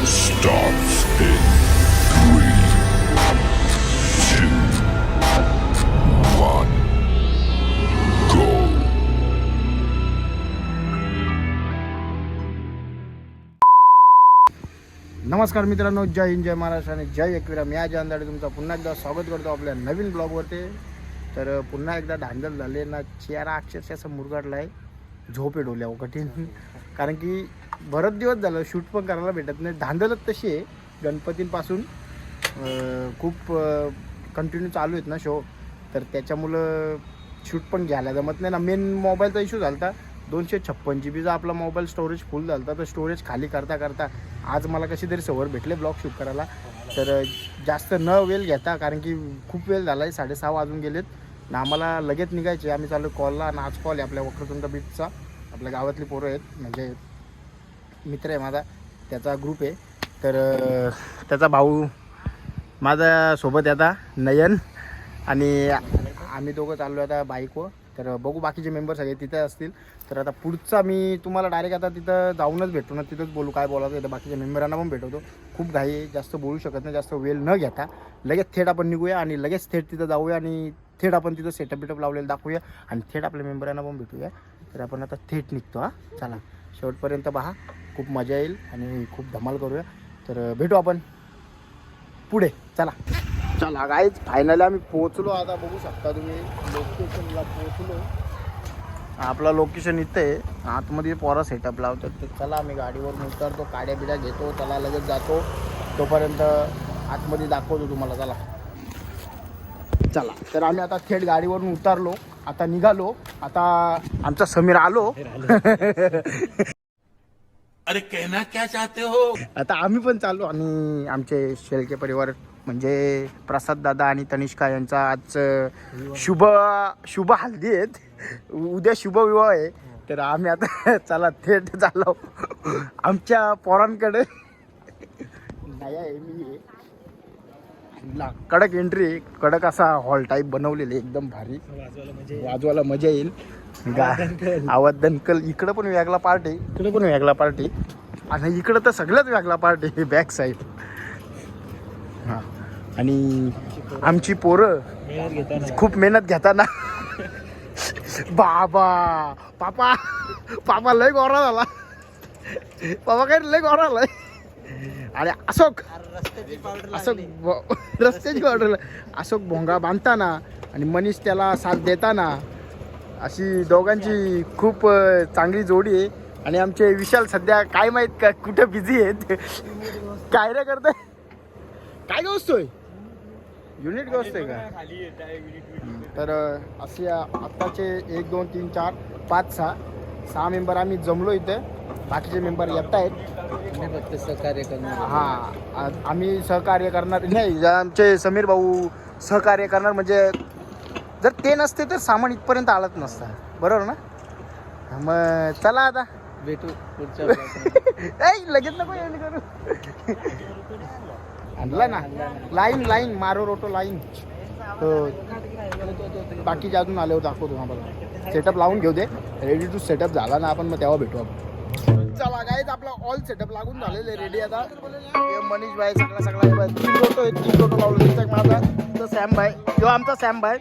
starts in 3, 2, 1, go. नमस्कार मित्रांनो, जय हिंद, जय महाराष्ट्र आणि जय एकविरा. मी अजय अंधाडे तुमचं पुन्हा एकदा स्वागत करतो आपल्या नवीन ब्लॉगवरती. तर पुन्हा एकदा धांदल झाले ना, चेहरा अक्षरशः असं मुरगाडला आहे. झोप आहे डोल्यावर कठीण, कारण की बरेच दिवस झालं शूट पण करायला भेटत नाही. धांदलच तशी आहे. गणपतींपासून खूप कंटिन्यू चालू आहेत ना शो, तर त्याच्यामुळं शूट पण घ्यायला जमत नाही ना. मेन मोबाईलचा इश्यू झाला होता. 256 GB आपला मोबाईल स्टोरेज फुल झाला होता. तर स्टोरेज खाली करता करता आज मला कशी तरी सवय भेटले ब्लॉग शूट करायला. तर जास्त न वेळ घेता, कारण की खूप वेळ झाला आहे, 6:30 वाजून गेलेत ना. आम्हाला लगेच निघायचे. आम्ही चालू कॉलला आणि आज कॉल आहे आपल्या वक्रतुंड बीचचा. आपल्या गावातली पोरं आहेत, म्हणजे मित्र आहे माझा, त्याचा ग्रुप आहे. तर त्याचा भाऊ माझा सोबत आता नयन, आणि आम्ही दोघं चाललो आता बाईकवर. तर बघू बाकीचे मेंबर सगळे तिथे असतील. तर आता पुढचा मी तुम्हाला डायरेक्ट आता तिथं जाऊनच भेटतो ना, तिथंच बोलू काय बोलायचं. तर बाकीच्या मेंबरांना पण भेटवतो. खूप घाई, जास्त बोलू शकत नाही, जास्त वेळ न घेता लगेच थेट आपण निघूया आणि लगेच थेट तिथं जाऊया आणि थेट आपण तिथं सेटअप बिटअप लावलेलं दाखवूया आणि थेट आपल्या मेंबरांना पण भेटूया. तर आपण आता थेट निघतो. चला शेवटपर्यंत पहा, खूप मजा येईल आणि खूप धमाल करूया. तर भेटू आपण पुढे. चला चला गाईज, फायनली आम्ही पोहोचलो. आता बघू शकता तुम्ही, लोकेशनला पोहोचलो. आपला लोकेशन इथं आहे. आतमध्ये पोरा सेटअप लावतात. तर चला आम्ही गाडीवरून उतरतो, काड्या बिड्या घेतो, चला लगेच जातो. तोपर्यंत आतमध्ये दाखवतो तुम्हाला. चला चला. तर आम्ही आता थेट गाडीवरून उतरलो, आता निघालो. आता आमचा समीर आलो. अरे कहना क्या चाहते हो. आता आम्ही पण चाललो. आणि आमचे शेळके परिवार म्हणजे प्रसाद दादा आणि तनिष्का यांचा आज शुभ हल्दी आहेत. उद्या शुभ विवाह आहे. तर आम्ही आता चला थेट चाललो आमच्या पोरांकडे. नाही आहे, मी आहे. कडक एंट्री, कडक असा हॉल टाईप बनवलेले, एकदम भारी. वाजवायला मजा येईल. आवाज दणकल. इकडं पण वेगळा पार्ट आहे, इकडे पण वेगळा पार्ट आहे, आणि इकडं तर सगळ्यात वेगळा पार्ट आहे, बॅक साईड. हां, आणि आमची पोरं खूप मेहनत घेताना. बाबा पापा पापा लय गोरा झाला. पापा काय लय गोरा झालाय. आणि अशोक रस्त्याची पावडर, अशोक भोंगा बांधताना आणि मनीष त्याला साथ देताना, अशी दोघांची खूप चांगली जोडी आहे. आणि आमचे विशाल सध्या काय माहीत का कुठं बिझी आहेत. काय रे करतोय, काय गोष्टोय, युनिट गोष्टोय का. तर असे आत्ताचे 1 2 3 4 5 6 मेंबर आम्ही जमलो इथे. बाकीचे मेंबर येत आहेत. फक्त सहकार्य करणार. हां, आम्ही सहकार्य करणार नाही. आमचे समीर भाऊ सहकार्य करणार. म्हणजे जर ते नसते तर सामान इथपर्यंत आलंच नसतं, बरोबर ना. मग चला आता भेटू पुढच्या लगेच नको येईल करू. आणला ना लाईन मारो रोटो लाईन. बाकीचे अजून आले होते, दाखवतो आम्हाला. सेटअप लावून घेऊ दे, रेडी टू सेटअप झाला ना आपण, मग तेव्हा भेटू आपण. चला गाईज, आपला ऑल सेटअप लागून झालेले रेडी. आता मनीष भाई सगळा 3 रोटो लावले. माझा तो सॅम भाई, तो आमचा सॅम भाई,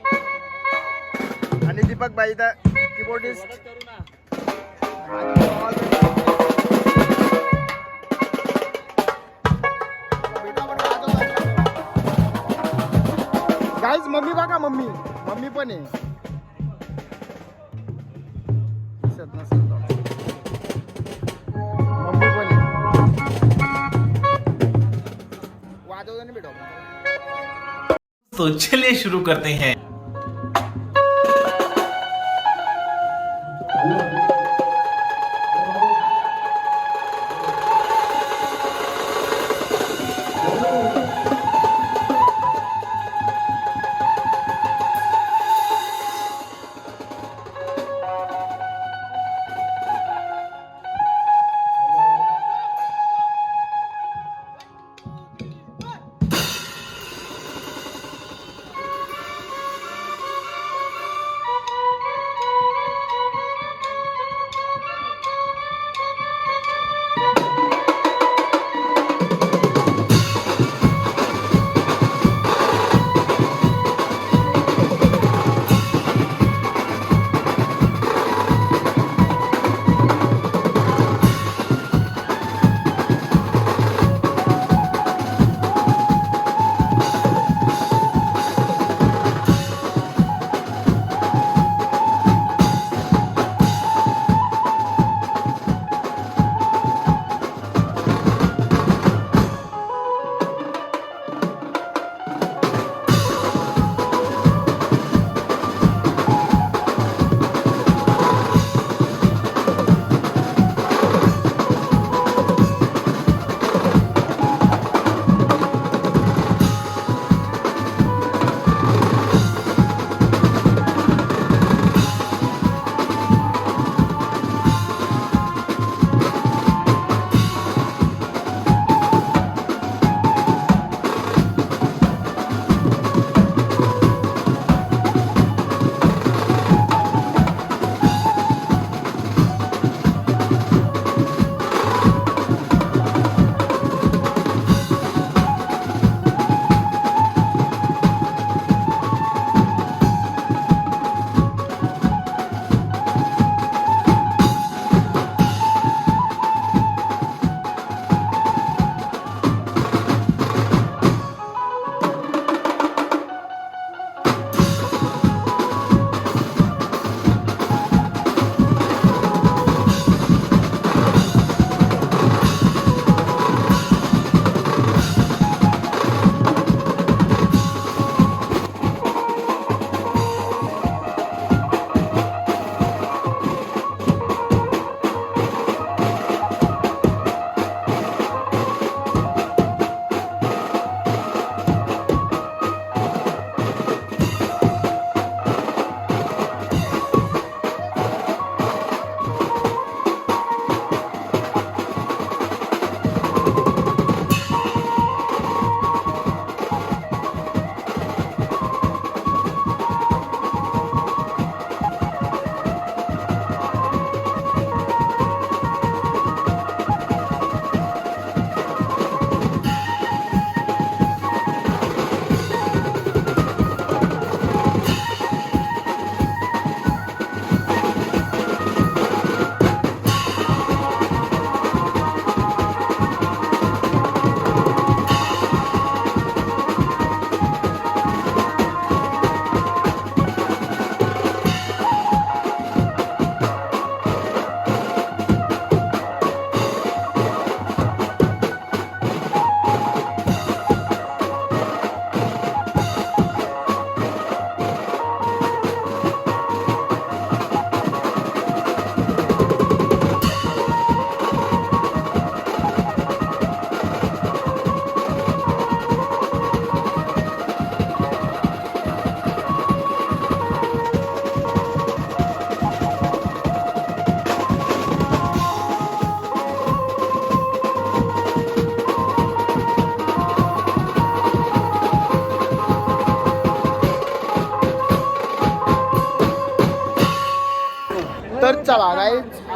आणि दीपक भाई इथं कीबोर्डिस्ट. गाईज मम्मी बघा, मम्मी पण आहे. दिसत नसेल मम्मी पण आहे. वाजवताना भेटू. तो चलिए शुरू करते हैं.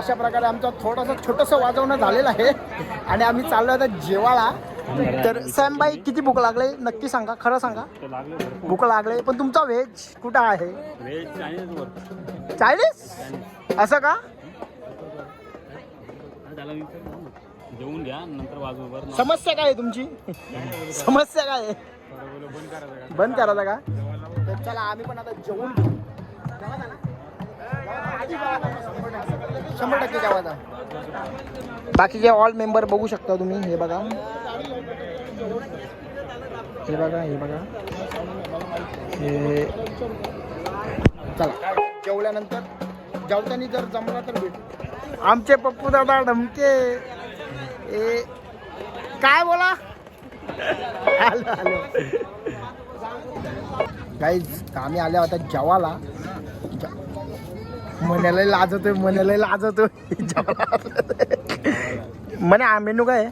अशा प्रकारे आमचं थोडंसं छोटंसं वाजवणं झालेलं आहे आणि आम्ही चाललो आता जेवायला. तर सॅम भाई किती भूक लागले नक्की सांगा, खरं सांगा. भूक लागले, पण तुमचा व्हेज कुठं आहे? चायनीज असं का? जेवून घ्या नंतर वाजवू. समस्या काय आहे तुमची? समस्या काय आहे? बंद करायचा का? तर चला आम्ही पण आता जेवून घेऊ. 100% जेवायचा. बाकीचे ऑल मेंबर बघू शकता तुम्ही. हे बघा, हे बघा, हे बघा, हे. चला जेवल्यानंतर जेवताना जर जमला तर भेट. आमचे पप्पू दादा ढमके ए काय बोला. हॅलो हॅलो गाईज, आम्ही आल्या होता जेवायला. मनाला लाजतोय, मनाला लाजतोय म्हणे. मेनू काय?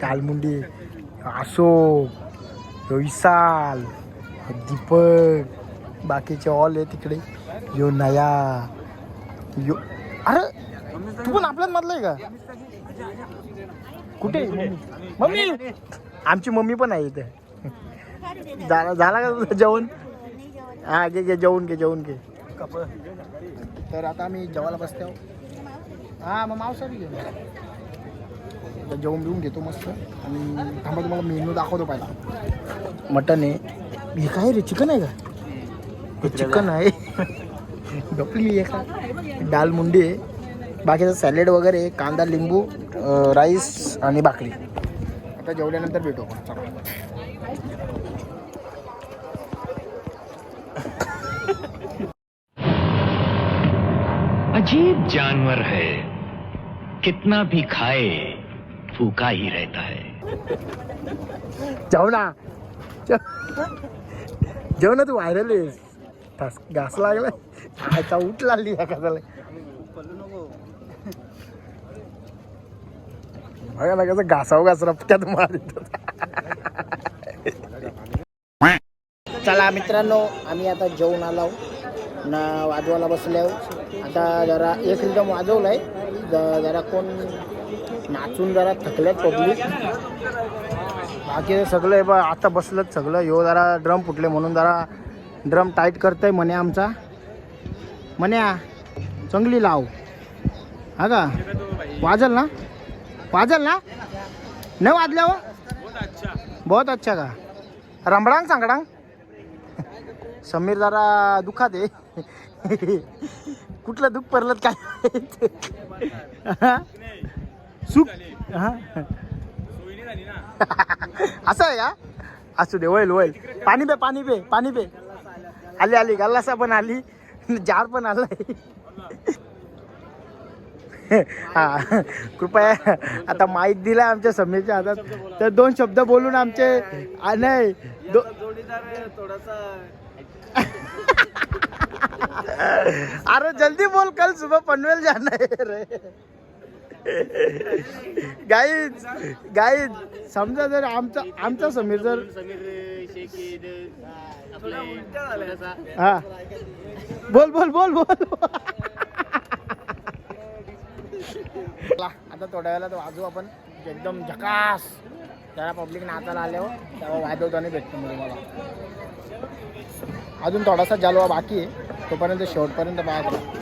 कालमुंडी, अशोक, विशाल, दीपक, बाकीचे ऑल आहे तिकडे. यो नया, यो. अरे तू पण आपल्याच मधलं आहे का? कुठे मम्मी? आमची मम्मी पण आहे इथे. झाला का तुझं जेवण? हा घे घे, जेवून घे, जेवून घे. तर आता आम्ही जेवायला बसतो. हा मग मांसाहारी घेऊ. जेवून बिवून घेतो मस्त. आणि थांबा तुम्हाला मेनू दाखवतो पहिला. मटन आहे. हे काय रे, चिकन आहे का? हे चिकन आहे. डपली आहे का? दाल मुंडी आहे. बाकीचं सॅलेड वगैरे, कांदा लिंबू, राईस आणि भाकरी. आता जेवल्यानंतर भेटू आपण. अजीब जानवर है, कितना भी खाए भूखा ही रहता है. जाऊ ना, जेव ना, तू व्हायरल आहेस. घास लागलाय. आता उठ लागली का झालं? बघा ना कसं घासाव घास रपक्यात मारित. चला मित्रांनो, आम्ही आता जेवून आलो ना, वाजवायला बसलो. आता जरा एक रिदम वाजवलाय. जरा कोण नाचून जरा थकल्यात पब्लिक. बाकी सगळं बा आता बसलं सगळं. ह्यो जरा ड्रम फुटले म्हणून जरा ड्रम टाईट करतोय म्हणे आमचा. म्हण्या चांगली लाव. हा का? वाजल ना? वाजल ना? नाही वाजल्या हो? बहुत अच्छा का? रंबडांग सांगडांग. समीर जरा दुखात आहे. कुठलं दुःख पडलं काय? सुख. असं आहे का? असू दे, होईल होईल. पाणी पे, पाणी पे, पाणी पे. आली आली, गल्लासा पण आली, जार पण आलाय. हा कृपया आता माईक दिला आमच्या समीरच्या हातात, तर 2 शब्द बोलून आमचे नाही अरे जल्दी बोल, कल सुबह पनवेल जाना है रे. गाईज गाईज समजा जर आमचा समीर जर हा बोल बोल बोल बोल. आता थोड्या वेळाला वाजवू आपण एकदम झकास. त्याला पब्लिक नाचायला आल्यावर तेव्हा वाजवताना भेटतो मला. अजून थोडासा जलवा बाकी आहे, तोपर्यंत शेवटपर्यंत पाहायचं.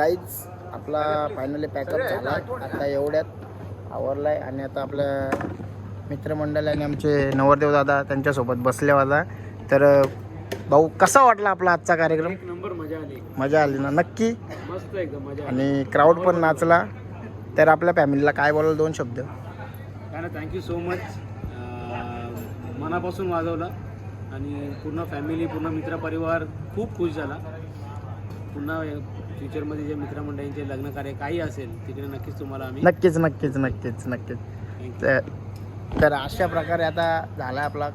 गाईज आपला फायनली पॅकअप झाला आता एवढ्यात आवरला आहे. आणि आता आपल्या मित्रमंडळ आणि आमचे नवरदेव दादा त्यांच्यासोबत बसले होता. तर भाऊ कसा वाटला आपला आजचा कार्यक्रम? एक नंबर मजा आली, मजा आली ना? नक्की. मस्त एकदम मजा आली. आणि क्राऊड पण नाचला. तर आपल्या फॅमिलीला काय बोलाल 2 शब्द? काय ना, थँक्यू सो मच. मनापासून वाजवलं आणि पूर्ण फॅमिली, पूर्ण मित्रपरिवार खूप खुश झाला. पुन्हा फ्युचरमध्ये जे मित्रमंडळींचे लग्न कार्य काही असेल तिकडे नक्कीच तुम्हाला आम्ही नक्कीच नक्कीच नक्कीच नक्कीच. तर अशा प्रकारे आता झाला आपला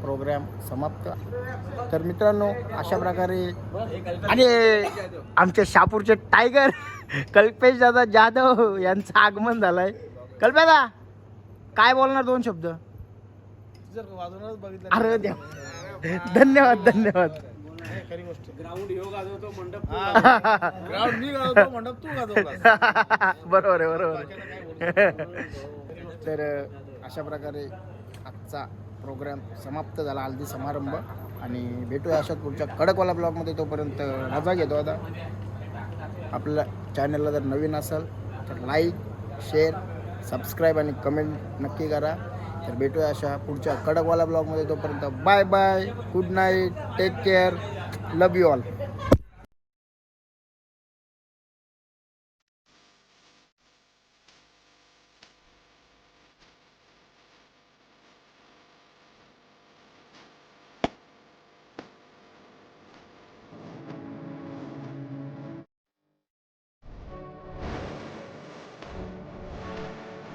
प्रोग्राम समाप्त. तर मित्रांनो अशा प्रकारे आणि आमचे शहापूरचे टायगर कल्पेश दादा जाधव यांचं आगमन झालं आहे. कल्पेदा काय बोलणार 2 शब्द? अरे देव, धन्यवाद धन्यवाद. ग्राउंड योग गाजवतो, मंडप बरोबर आहे बरोबर आहे. तर अशा प्रकारे आजचा प्रोग्राम समाप्त झाला, हल्दी समारंभ. आणि भेटूया अशाच पुढच्या कडकवाला ब्लॉगमध्ये. तोपर्यंत रजा घेतो आता. आपल्या चॅनलला जर नवीन असेल तर लाईक, शेअर, सबस्क्राईब आणि कमेंट नक्की करा. तर भेटूया अशा पुढच्या कडकवाला ब्लॉगमध्ये. तोपर्यंत bye bye, good night, take care, love you all.